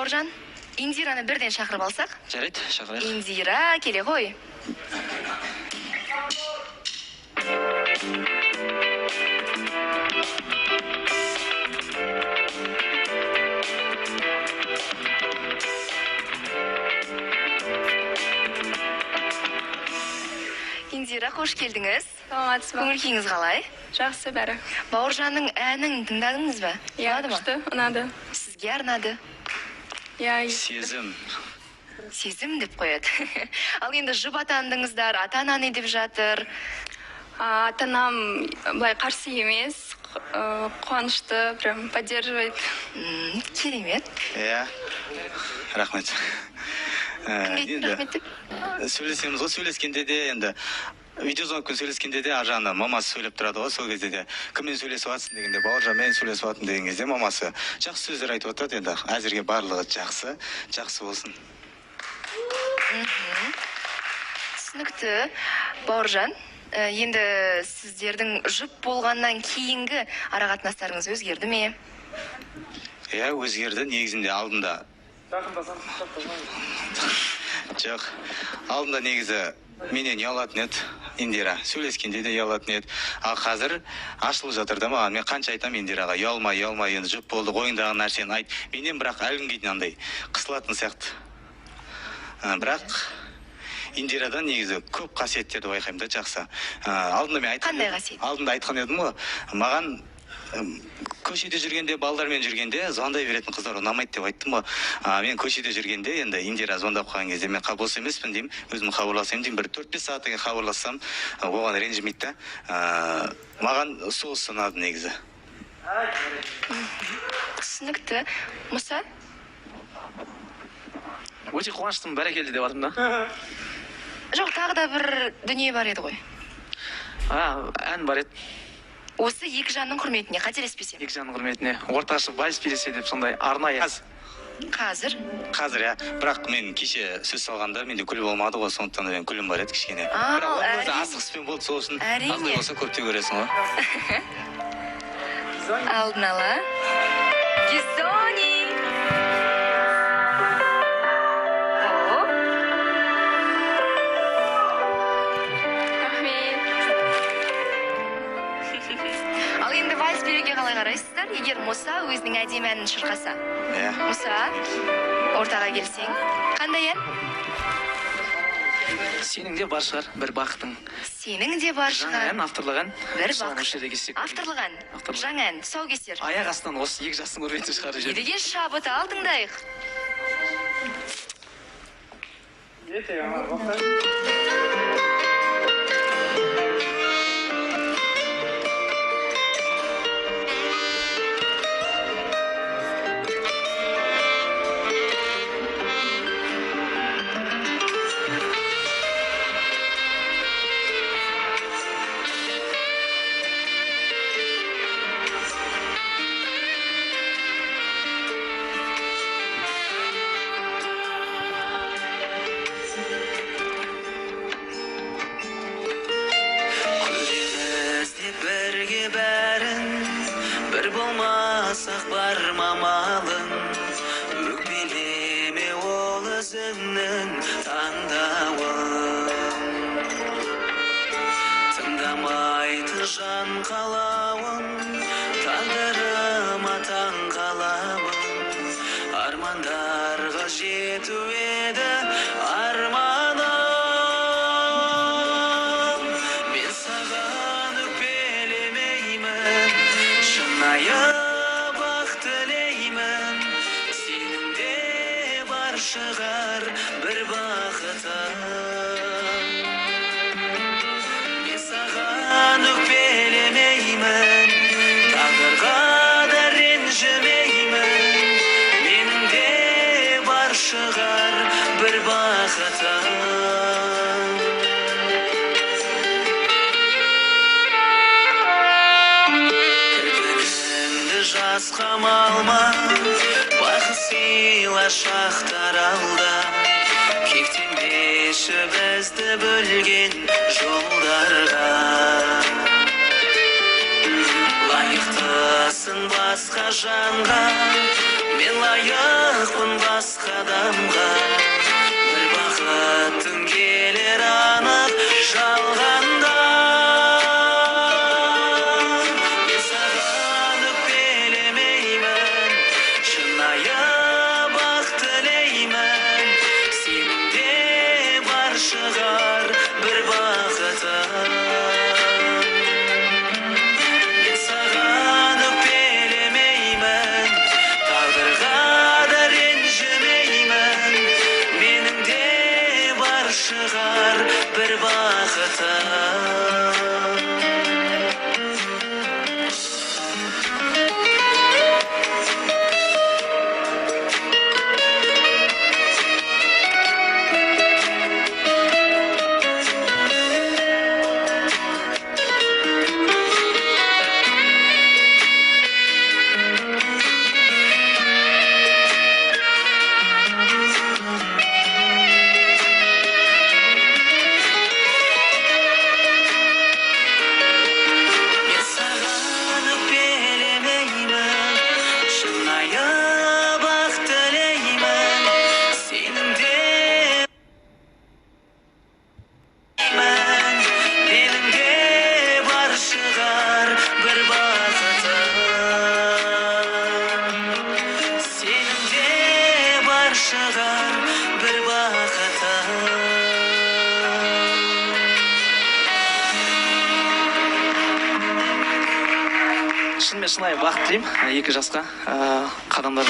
Бауыржан, Индираны бірден шақырып алсақ? Жарайды, шақырайық. Индира, келе ғой. Индира, қош келдіңіз. Саламатсыз ба? Көңіл-күйіңіз қалай? Жақсы бәрі. Бауыржанның әнін тыңдадыңыз ба? Иә, күшті, ұнады. Сізге арнады? Иә, Сезім. Сезім деп қояды. Ал енді жұп атандыңыздар, ата-ана не деп жатыр? ата-анам былай қарсы емес, қуанышты, прям поддерживает. Керемет. Иә, рахмет. Кімге рахмет деп? Сөйлесеміз ғой, сөйлескенде де енді видеозвонокпен сөйлескенде де ажаны мамасы сөйлеп тұрады ғой, сол кезде де кіммен сөйлесіп жатсың дегенде Бауыржанмен сөйлесіп жатырмын деген кезде мамасы жақсы сөздер айтып жатады. Енді әзірге барлығы жақсы болсын. Түсінікті. Бауыржан, енді сіздердің жұп болғаннан кейінгі арақатынастарыңыз өзгерді ме? Иә, өзгерді. Негізінде алдында жоқ, алдында негізі менен ұялатын еді Индира, сөйлескенде де ұялатын еді. Ал қазір ашылып жатыр да маған. Мен қанша айтам Индираға, ұялма, енді жұп болды, ойыңдағы нәрсені айт. Менен бірақ әлі күнге дейін андай қысылатын сияқты. Бірақ Индирадан негізі көп қасиеттерді байқаймын да, жақсы. Алдында мен айтқан Қандай қасиет? Алдында айтқан едім ғой, маған көшеде жүргенде, балдармен жүргенде звондай беретін қыздар ұнамайды деп айттым ғой. Мен көшеде жүргенде енді Индира звондап қойған кезде мен бос емеспін деймін, өзім хабарласайын деймін. Бір 4-5 сағаттан кейін хабарлассам, оған ренжімейді да. Маған сол ұнады негізі. Түсінікті. Мұса? Өте қуаныштымын, бәрекелді деп жатырмын да. Жоқ, тағы да бір дүние бар еді ғой. Ән бар еді. Осы екі жанның құрметіне, қателеспесем. Екі жанның құрметіне. Орташы вальс билесе деп сондай арнайы. Қазір, иә. Бірақ мен кеше сөз салғанда менде күл болмады ғой, сондықтан мен күлім бар еді кішкене. Ал, Бірақ өзі асығыспен болды, сол үшін. Әрине. Андай болса көп те көресің ғой. алдын ала. Гизони! Ал енді вальс билеуге қалай қарайсыздар? Егер Мұса өзінің әдемі әнін шырқаса. Мұса, ортаға келсең. Қандай ән? Сенің де бар шығар, бір бақытың. Сенің де бар Жаңа шығар. ән, авторлық ән. Бір Тұсаукесерге бақыт. келсек. Авторлық ән. Жаңа ән, тұсаукесер. Аяқ астынан осы екі жастың құрметі шығар жер. Едіге шабыт ал тыңдайық. болмасақ бар мамалың, өкпелеме ол өзіңнің таңдауың. Тыңдамайды жан қалауың, тағдырыма таң қалауың. Армандарға жету еді арманым. Мен саған өкпелемеймін, шынайы бақ тілеймін. Сенің де бар шығар бір бақытың. Мен саған өкпелемеймін, тағдырға да ренжімеймін. Менің де бар шығар бір бақытың. Жасқа малма, бақыт сыйла шақтар алда. Кектенбеші бізді бөлген жолдарға. Лайықты бақытын басқа жанға, мен лайықпын басқа адамға. Бір бақытың келер анық жалғанда. Мен саған өкпелемеймін, шынайы бақ тілеймін. Сенің де бар шығар бір бақытың. Мен саған өкпелемеймін, тағдырға да ренжімеймін. Менің де бар шығар бір бақытым. Мен саған өкпелемеймін, шынайы бақ тілеймін. Сенің де менің де бар шығар бір бақытым. Сенің де бар шығар бір бақытым. Шынымен шынайы бақыт тілеймін екі жасқа. Қадамдар